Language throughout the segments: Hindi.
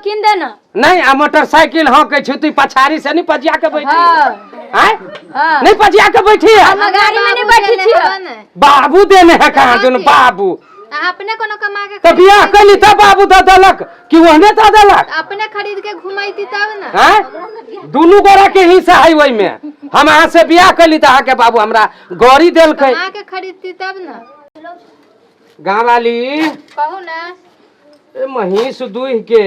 किन देना नहीं आ मोटरसाइकिल हाँ कह छी तू पछाड़ी से नहीं पजिया के बैठी हैं नहीं पजिया के बैठी है हम गाड़ी में नहीं बैठी छी बाबू देने है कहां दोनों बाबू अपने कोनो कमा के तो बियाह कली तब बाबू द दलक कि ओहने द दलक अपने खरीद के घुमाईती तब ना हैं दोनों गोरा के हिस्सा है ओई में हम अहाँ से बियाह कली त अहाँ के बाबू हमरा गौरी देल के कमा के खरीदती तब ना गांव वाली कहू ना ए महिष दूह के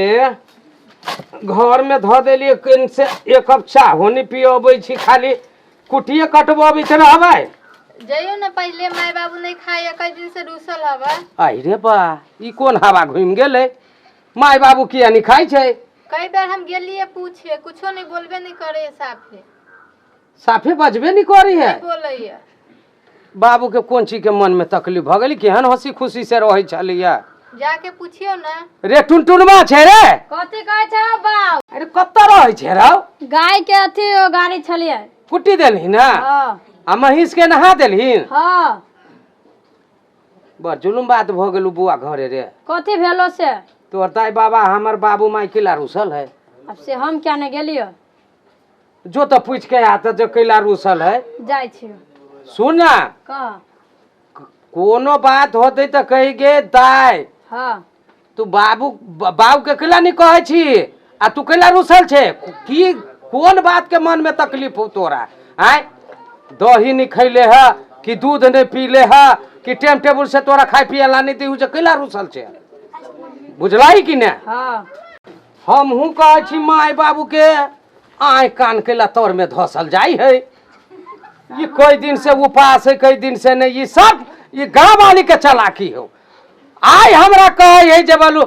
घर में ध देलिए किन से एक कप चाह होनी पियबै छी खाली कुटिए कटबबै त रहबै जइयो ना पहले माय बाबू नहीं खाए कई दिन से रूसल हवा आई रे बा ई कोन हवा घुम गेलै माय बाबू किया नहीं खाई छै कई बार हम गेलिए पूछे कुछो नहीं बोलबे नहीं करे साफे साफे बजबे नहीं करी है बोलैया बाबू के कोन चीज के मन में तकलीफ भ गेली केहन हंसी खुशी से रहै छलिया जाके पूछियो ना रे टुनटुनवा छै रे कथि कहै छ बाप अरे कत्त रहै छै रौ गाय के अथी गाड़ी छलिए कुट्टी देलही ना हां आ महिष के नहा देलही हां बड़ जुलुम बात भ गेलु बुआ घरे रे कथि भेलो से तोर दाई बाबा हमर बाबू माई किला रुसल है अब से हम क्या नहीं गेलियो जो तो पूछ के आता जो किला रुसल है जाय छी सुन ना कह कोनो बात होते तो कही गे दाई हां तू बाबू बाबू के किला नहीं कहै छी आ तू किला रुसल छे की कोन बात के मन में तकलीफ हो तोरा आय दही नहीं खैले है कि दूध नहीं पीले है कि टाइम टेबल से तोरा खाए पिए ला नहीं दी किला रुसल छे बुझलाई कि ने हां हम हूँ कहै छी माय बाबू के आय कान के लतौर में धसल जाई है ये कई दिन से उपास है कई दिन से नहीं ये सब ये गांव वाली के चालाकी हो आय हमरा कहे है जे बोलू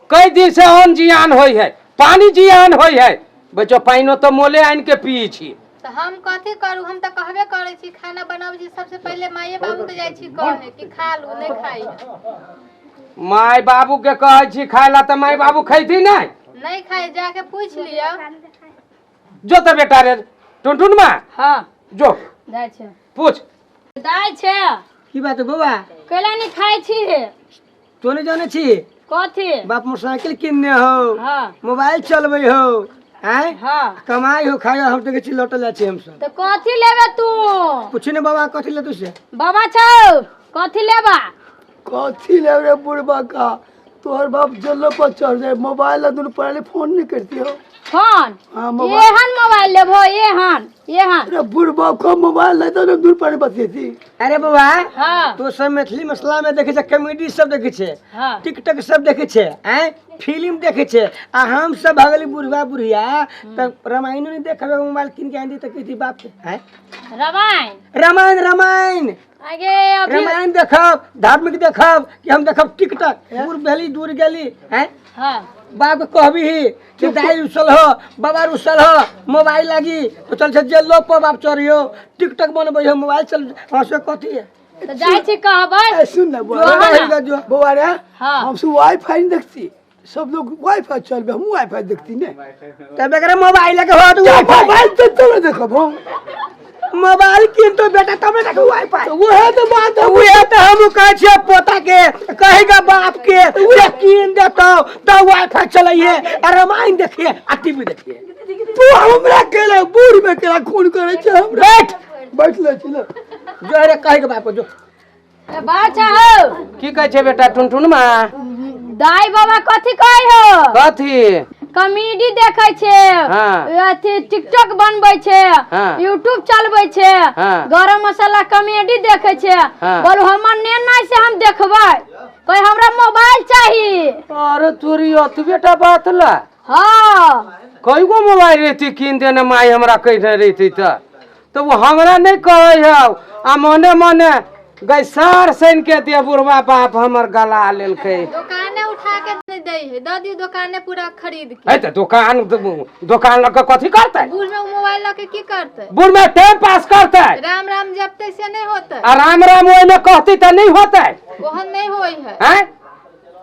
कई दिन से अन्न जियान होई है पानी जियान होई है बच्चो पाइनो तो मोले आन के पिए छी तो हम कथी करू हम तो कहबे करे छी खाना बनाबै छी सबसे पहले माये बाबू के जाय छी कहने कि खा लू नहीं खाई माय बाबू के कहे छी खाए ला त माय बाबू खैती नहीं खाए जाके पूछ लियो जो तो बेटा रे टुनटुन मा हां जो जाय छी पूछ दाय छे की बात बौआ कैला नहीं खाई छी तो नहीं जाने छी कथि बाप मोटरसाइकिल किनने हो हां मोबाइल चलबे हो हैं हां कमाई हो खाए हम तो के लौटल जा छी हम सब तो कथि लेबे तू पूछ ने बाबा कथी ले तू से बाबा छौ कथि लेबा कथी ले रे बुढ़बा का तोहर बाप जल्लो पर चढ़ जाए मोबाइल ला दुन पहले फोन नहीं करती हो फोन हाँ, मोबाइल। एहन मोबाइल लेबो एहन अरे बुढ़बा को मोबाइल ले तो दूर पर बतियती अरे बाबा हां तो सब मैथिली मसला में देखे छे कॉमेडी सब देखे छे हां टिकटॉक सब देखे छे हैं फिल्म देखे छे आ हम सब भगली बुढ़वा बुढ़िया त रामायण नहीं देखबे मोबाइल किन के आंदी त कथी बाप हैं रामायण रामायण रामायण आगे अभी रामायण देखब धार्मिक देखब कि हम देखब टिकटॉक दूर भेली दूर गेली हैं हां बाप कहबी कि दाई रुसल हो बाबा रुसल हो मोबाइल लगी तो चल से जेलो पर बाप चढ़ियो टिकटॉक बनबे हो मोबाइल चल हंसे कथी है तो जाय छी कहबै सुन ना जो बुआ रे हाँ। हम सब वाईफाई नहीं देखती सब लोग वाईफाई चलबे हम वाईफाई देखती ने तब एकरा मोबाइल के हो तो मोबाइल तो तो देखब हम मोबाइल किन तो बेटा तब ना वाईफाई वो है तो बात है वो है तो हम कह छे पोता के कहेगा बाप के ये किन देतो तो वाईफाई चलाइए और रामायण देखिए आ टीवी देखिए तू हमरा केला बूढ़ में केला खून करे छे हम बैठ बैठ ले चलो जो रे कहेगा बाप जो बाचा हो की कहै छे बेटा टुनटुन मा दाई बाबा कथि कहै हो कथी कॉमेडी देखै छे हाँ। अथी टिकटॉक बनबै छे हाँ। यूट्यूब चलबै छे हाँ। गरम मसाला कॉमेडी देखै छे हाँ। बोल हमर नेना से हम देखबै कहे हमरा मोबाइल चाहिए अरे तोरी अत बेटा बात ला हां कई गो मोबाइल रहती किन देने माई हमरा कह रहती तो वो हमरा नहीं कहे है आ मने मने गैसार सन के दे बुढ़वा बाप हमर गला लेलकै दुकाने उठा के नहीं दे है दादी दुकाने पूरा खरीद के है तो दुकान लग के कथी करते बूढ़ में मोबाइल ला के की करते बुढ़ में टाइम पास करते राम राम जपते से नहीं होता आ राम राम ओइ में कहती तो नहीं होते ओहन नहीं होई है हैं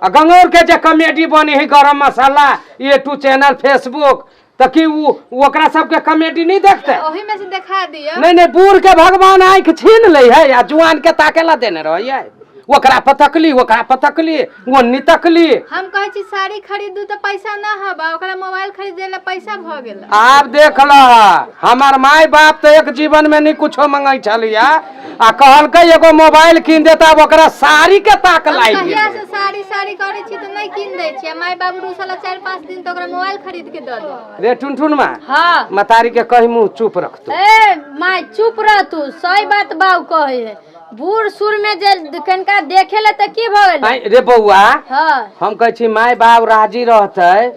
आ गंगौर के जे कॉमेडी बनी है गरम मसाला यूट्यूब चैनल फेसबुक तो कि ओकरा सबके कॉमेडी नहीं देखते ओही में से दिखा दिया नहीं नहीं बूढ़ के भगवान आँख छीन ले है या जुआन के ताकेला देने रहिए ओकरा पतकली ओन्नी तकली। हम कहे छी साड़ी खरीदू तो पैसा ना हबा, ओकरा मोबाइल खरीदे ला पैसा भ गेल। आप देख ल हमार माई बाप तो एक जीवन में नहीं कुछो मंगाई छलिया आ कहलकै एगो मोबाइल कीन देता, अब ओकरा साड़ी के ताक लाई कहिया से साड़ी साड़ी करे छी तो नहीं कीन दे छी। माई बाबू रुसला 4-5 दिन तो ओकरा मोबाइल खरीद के दे दो। रे टुनटुन माँ हाँ मतारी के कही मुंह चुप रख तू। ए माय चुप रह तू, सही बात बाऊ कहे है। बूढ़ सुर में जे कनका देखे ले त की भ गेल। आई रे बउआ हाँ हम कहे छी माई बाप राजी रहते,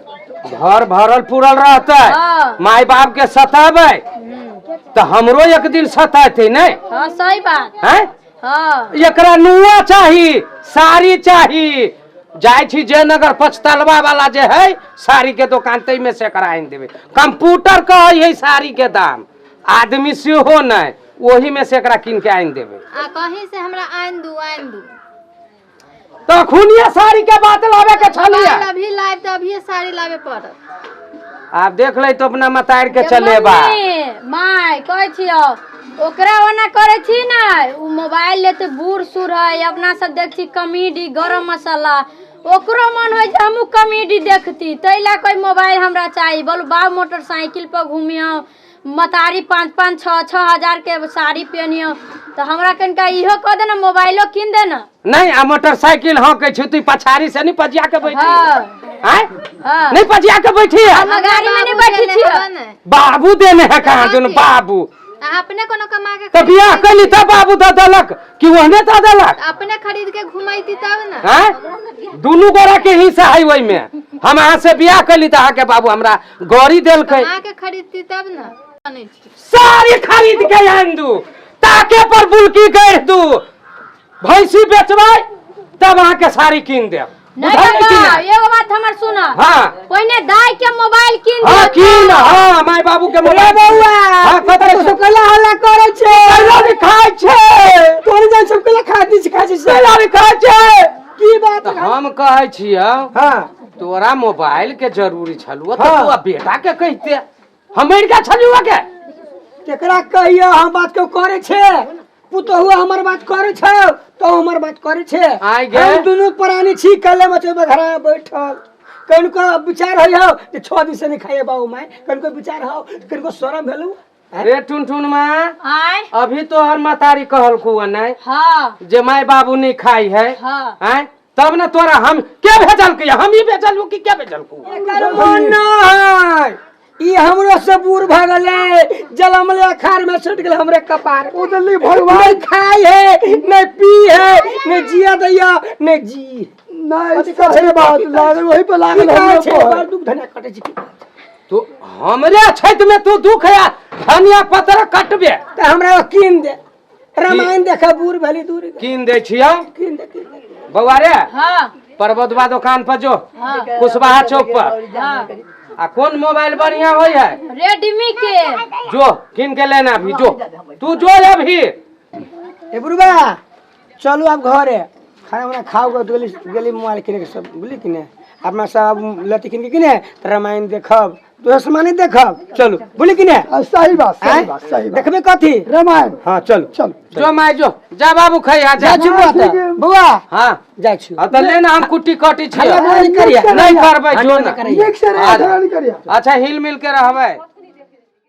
घर भरल पूरल रहते, हाँ। माई बाप के सतावे तो हमरो एक दिन सताते नहीं हाँ सही बात। है। हाँ एकरा नुआ चाही, साड़ी चाही। जाय छी जयनगर पचतलवा वाला जे है साड़ी के दुकान तई में से कराइन देवे। कंप्यूटर का है साड़ी के दाम, आदमी से हो नहीं, वही में से एकरा किन के आइन देवे। आ कहीं से हमरा आइन दू तो खुनिया साड़ी के बात लावे के छलिया। अभी लाइव तो अभी साड़ी लावे पड़त। आप देख ले तो अपना मतार के चले बा। माय कहे छियो ओकरा ओना करे छी ना, उ मोबाइल लेते बूढ़ सुर है, अपना सब देख छी कॉमेडी गरम मसाला, ओकरो मन होय जे हमहू कॉमेडी देखती, तैला कोई मोबाइल हमरा चाहिए। बोल बा मोटरसाइकिल पर घूमियो, मतारी 5-5-6-6 हजार के साड़ी पहनियो, तो हमरा कनका इहो कह दे ना मोबाइलो किन दे ना। नहीं आ मोटरसाइकिल हाँ कह तू पछाड़ी से नहीं पजिया के बैठी। हाँ हाँ नहीं पजिया के बैठी है। हम गाड़ी में नहीं बैठी छी। बाबू देने है कहाँ दुनु बाबू। अपने कोनो कमा के तो बियाह कली तब बाबू दे देलक कि ओहने दे देलक। अपने खरीद के घुमाईती तब ना। हैं दुनु गोरा के हिस्सा है ओई में। हम अहाँ से बियाह कली त के बाबू हमरा गौरी देलकै। कमा के खरीदती तब ना। सारी खरीद के आन दू, ताके पर बुलकी कर दू, भैंसी बेचबै तब अहाँ के साड़ी कीन दे। नहीं बाबा एगो बात हमर सुना। हाँ पहिने दाई के मोबाइल कीन दे। हाँ कीन हाँ माय बाबू के मोबाइल। बउआ हाँ कतरे तो कला हल्ला करे छे, कैला भी खाय छे, तोरे जान सब कला खाती से खाती से कैला भी खाय छे। की बात तो हम कहै छियो हां तोरा मोबाइल के जरूरी छलुआ तो हाँ। तू बेटा के कहते हमर का छलुआ के केकरा कहियो हम बात को करे छे, पुतहुआ हमर बात करे छे तो हमर बात करे छे। आइ गे। हम दुनु प्राणी छी, कले मचे घरा बैठल। कनको विचार होय जे 6 दिन से नहीं खाए बाबू माय, कनको विचार हो, कनको शरम भेलु। रे टुनटुन माँ आय अभी तो हर मतारी कहल को नहीं हाँ जे माय बाबू नहीं खाई है हाँ हैं तब ना तोरा हम के भेजल के हम ही भेजल कि क्या भेजल को। एकर मन है ई हमरो से बूढ़ भ गेले, जलमले अखार में छूट गेले हमरे कपार। उदली भगवान नहीं खाई है, नहीं पी है, नहीं जिया दैया, नहीं जी नहीं सही बात लागल वही पे लागल हम छे बार दुख धनिया कटे छी। तो हमरे क्षेत्र में तू दुख है धनिया पत्थर कटबे त हमरा कीन दे, रामायण देखा बूढ़ भली दूर कीन दे छिया। कीन दे बउआ रे हाँ पर्वतवा दुकान पर जो हाँ कुशवाहा चौक पर हाँ आ कौन मोबाइल बढ़िया होय है रेडमी के जो किन के लेना अभी जो तू जो अभी। ए बुढ़बा चलो आप घरे खाना वाना खाओ गो गेली मोबाइल किने के सब बुझली किने अपना सब लती किन के किने रामायण देखब तो सामान देखब चलो बुझली किने। सही बात सही बात देखबे कथी रामायण। हां चलो चल जो माय जो जा बाबू खाई आ जा। जा छु बुआ हां जा छु त लेना हम कुट्टी कटी छी नहीं करिया नहीं करबै जो ना करिया एक से नहीं करिया। अच्छा हिल मिल के रहबै।